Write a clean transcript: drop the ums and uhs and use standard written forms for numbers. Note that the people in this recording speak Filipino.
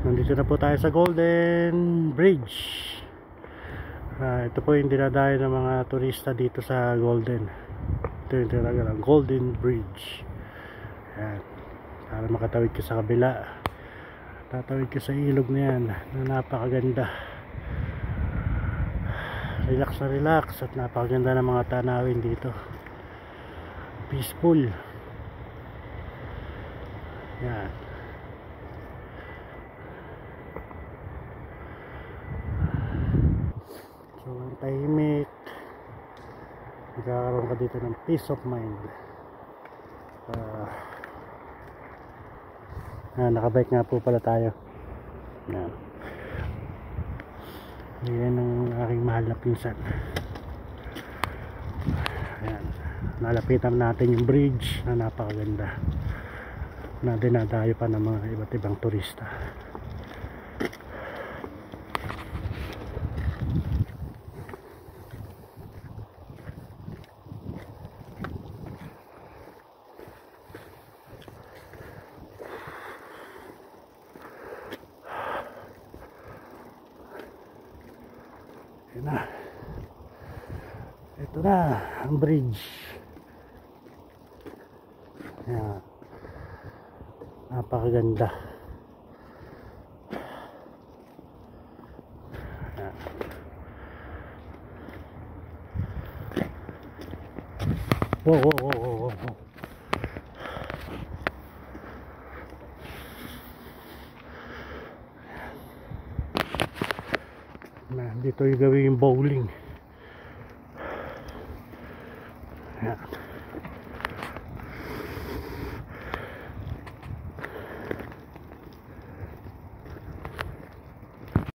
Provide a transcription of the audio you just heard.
Nandito na po tayo sa Golden Bridge. Ito po yung dinadayo ng mga turista dito sa Golden. Ito yung tinatawag ng Golden Bridge. Ayan. Para makatawid ka sa kabila, tatawid ka sa ilog na yan na napakaganda. Relax na relax at napakaganda ng mga tanawin dito. Peaceful. Yan. So ang tahimik, magkakaroon ka dito ng peace of mind. Nakabike nga po pala tayo. Yan. Yan ang aking mahal na pinsan. Ayan. Nalapitan natin yung bridge na napakaganda na dinadayo pa ng mga iba't ibang turista. Ayan na. Ito na ang bridge. Ayan. Napakaganda. Ayan. Wow. Dito yung gawin yung bowling. Ayan.